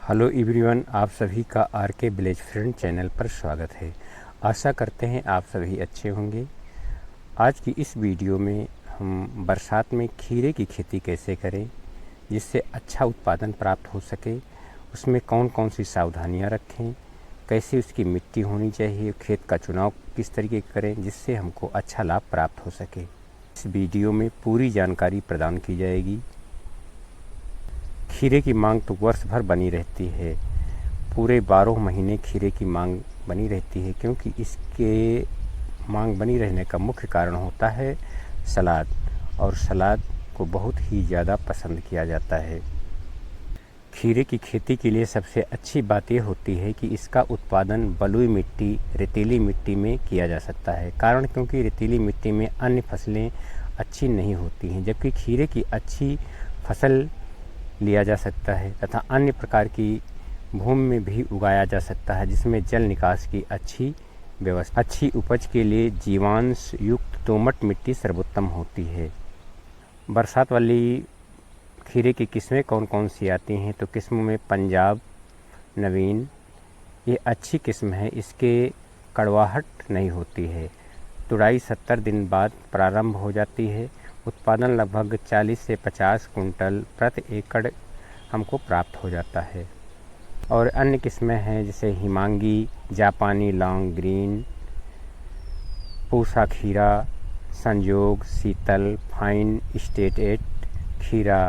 Hello everyone, आप सभी का आर के विलेज फ्रेंड चैनल पर स्वागत है। आशा करते हैं आप सभी अच्छे होंगे। आज की इस वीडियो में हम बरसात में खीरे की खेती कैसे करें जिससे अच्छा उत्पादन प्राप्त हो सके, उसमें कौन कौन सी सावधानियां रखें, कैसे उसकी मिट्टी होनी चाहिए, खेत का चुनाव किस तरीके करें जिससे हमको अच्छा लाभ प्राप्त हो सके। इस वीडियो में पूरी जानकारी प्रदान की जाएगी। खीरे की मांग तो वर्ष भर बनी रहती है, पूरे 12 महीने खीरे की मांग बनी रहती है, क्योंकि इसके मांग बनी रहने का मुख्य कारण होता है सलाद, और सलाद को बहुत ही ज़्यादा पसंद किया जाता है। खीरे की खेती के लिए सबसे अच्छी बात ये होती है कि इसका उत्पादन बलुई मिट्टी, रेतीली मिट्टी में किया जा सकता है। कारण क्योंकि रेतीली मिट्टी में अन्य फसलें अच्छी नहीं होती हैं, जबकि खीरे की अच्छी फसल लिया जा सकता है तथा अन्य प्रकार की भूमि में भी उगाया जा सकता है, जिसमें जल निकास की अच्छी व्यवस्था। अच्छी उपज के लिए जीवांश युक्त दोमट मिट्टी सर्वोत्तम होती है। बरसात वाली खीरे की किस्में कौन कौन सी आती हैं, तो किस्मों में पंजाब, नवीन, ये अच्छी किस्म है। इसके कड़वाहट नहीं होती है। तुड़ाई 70 दिन बाद प्रारंभ हो जाती है। उत्पादन लगभग 40 से 50 कुंटल प्रति एकड़ हमको प्राप्त हो जाता है। और अन्य किस्में हैं जैसे हिमांगी, जापानी लॉन्ग ग्रीन, पूसा खीरा, संयोग, शीतल, फाइन स्टेट 8, खीरा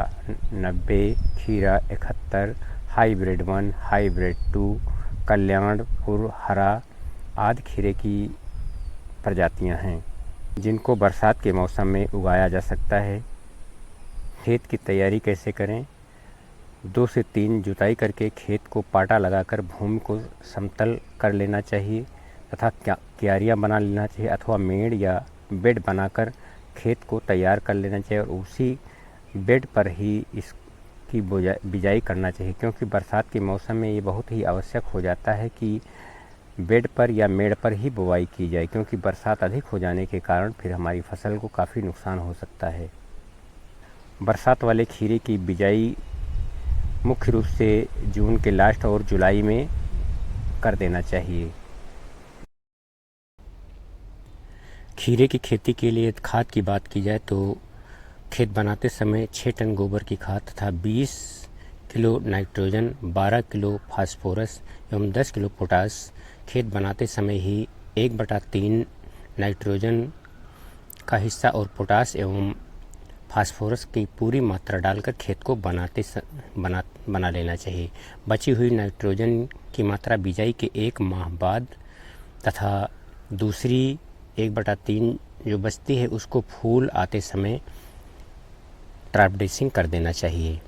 90, खीरा 71, हाइब्रिड 1, हाइब्रिड 2, कल्याणपुर हरा आदि खीरे की प्रजातियां हैं जिनको बरसात के मौसम में उगाया जा सकता है। खेत की तैयारी कैसे करें? 2 से 3 जुताई करके खेत को पाटा लगाकर भूमि को समतल कर लेना चाहिए तथा क्यारियां बना लेना चाहिए, अथवा मेड़ या बेड बनाकर खेत को तैयार कर लेना चाहिए, और उसी बेड पर ही इसकी बिजाई करना चाहिए। क्योंकि बरसात के मौसम में ये बहुत ही आवश्यक हो जाता है कि बेड पर या मेड़ पर ही बुवाई की जाए, क्योंकि बरसात अधिक हो जाने के कारण फिर हमारी फसल को काफ़ी नुकसान हो सकता है। बरसात वाले खीरे की बिजाई मुख्य रूप से जून के लास्ट और जुलाई में कर देना चाहिए। खीरे की खेती के लिए खाद की बात की जाए तो खेत बनाते समय 6 टन गोबर की खाद तथा 20 किलो नाइट्रोजन, 12 किलो फास्फोरस एवं 10 किलो पोटास खेत बनाते समय ही 1/3 नाइट्रोजन का हिस्सा और पोटास एवं फास्फोरस की पूरी मात्रा डालकर खेत को बना लेना चाहिए। बची हुई नाइट्रोजन की मात्रा बिजाई के 1 माह बाद तथा दूसरी 1/3 जो बचती है उसको फूल आते समय ट्रैप ड्रेसिंग कर देना चाहिए।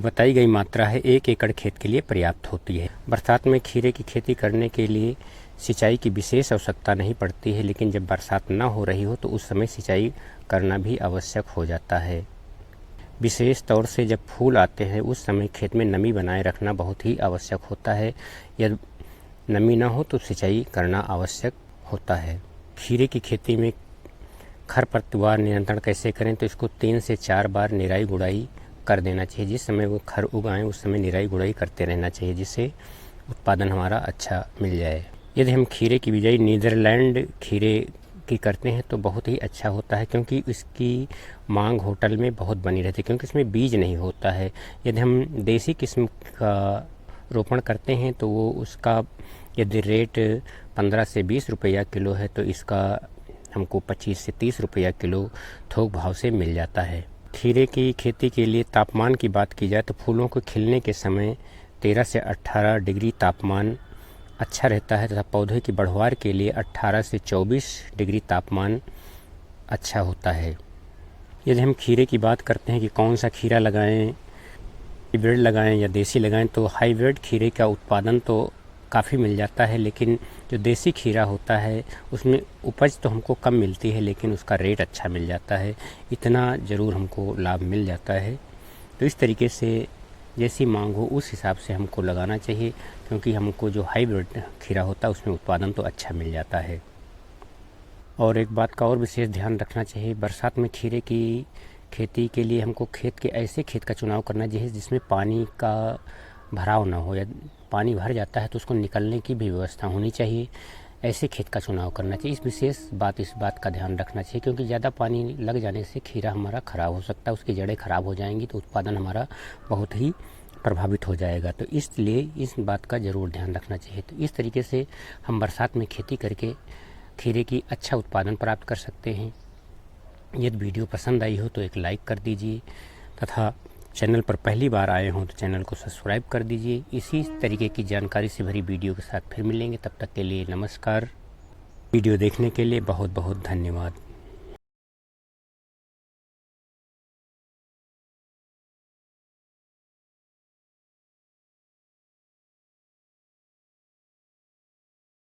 बताई गई मात्रा है 1 एकड़ खेत के लिए पर्याप्त होती है। बरसात में खीरे की खेती करने के लिए सिंचाई की विशेष आवश्यकता नहीं पड़ती है, लेकिन जब बरसात न हो रही हो तो उस समय सिंचाई करना भी आवश्यक हो जाता है। विशेष तौर से जब फूल आते हैं उस समय खेत में नमी बनाए रखना बहुत ही आवश्यक होता है। यदि नमी न हो तो सिंचाई करना आवश्यक होता है। खीरे की खेती में खरपतवार नियंत्रण कैसे करें, तो इसको 3 से 4 बार निराई गुड़ाई कर देना चाहिए। जिस समय वो खर उगाएं उस समय निराई गुड़ाई करते रहना चाहिए, जिससे उत्पादन हमारा अच्छा मिल जाए। यदि हम खीरे की बिजाई नीदरलैंड खीरे की करते हैं तो बहुत ही अच्छा होता है, क्योंकि इसकी मांग होटल में बहुत बनी रहती है, क्योंकि इसमें बीज नहीं होता है। यदि हम देसी किस्म का रोपण करते हैं तो वो उसका यदि रेट 15 से 20 रुपया किलो है तो इसका हमको 25 से 30 रुपया किलो थोक भाव से मिल जाता है। खीरे की खेती के लिए तापमान की बात की जाए तो फूलों को खिलने के समय 13 से 18 डिग्री तापमान अच्छा रहता है तथा पौधे की बढ़वार के लिए 18 से 24 डिग्री तापमान अच्छा होता है। यदि हम खीरे की बात करते हैं कि कौन सा खीरा लगाएं, हाइब्रिड लगाएं या देसी लगाएं, तो हाइब्रिड खीरे का उत्पादन तो काफ़ी मिल जाता है, लेकिन जो देसी खीरा होता है उसमें उपज तो हमको कम मिलती है, लेकिन उसका रेट अच्छा मिल जाता है। इतना ज़रूर हमको लाभ मिल जाता है। तो इस तरीके से जैसी मांग हो उस हिसाब से हमको लगाना चाहिए, क्योंकि हमको जो हाइब्रिड खीरा होता है उसमें उत्पादन तो अच्छा मिल जाता है। और एक बात का और विशेष ध्यान रखना चाहिए, बरसात में खीरे की खेती के लिए हमको खेत के ऐसे खेत का चुनाव करना चाहिए जिसमें पानी का भराव ना हो, या पानी भर जाता है तो उसको निकलने की भी व्यवस्था होनी चाहिए। ऐसे खेत का चुनाव करना चाहिए। इस बात का ध्यान रखना चाहिए, क्योंकि ज़्यादा पानी लग जाने से खीरा हमारा ख़राब हो सकता है, उसकी जड़ें ख़राब हो जाएंगी तो उत्पादन हमारा बहुत ही प्रभावित हो जाएगा। तो इसलिए इस बात का ज़रूर ध्यान रखना चाहिए। तो इस तरीके से हम बरसात में खेती करके खीरे की अच्छा उत्पादन प्राप्त कर सकते हैं। यदि वीडियो पसंद आई हो तो एक लाइक कर दीजिए, तथा चैनल पर पहली बार आए हों तो चैनल को सब्सक्राइब कर दीजिए। इसी तरीके की जानकारी से भरी वीडियो के साथ फिर मिलेंगे। तब तक के लिए नमस्कार। वीडियो देखने के लिए बहुत बहुत धन्यवाद।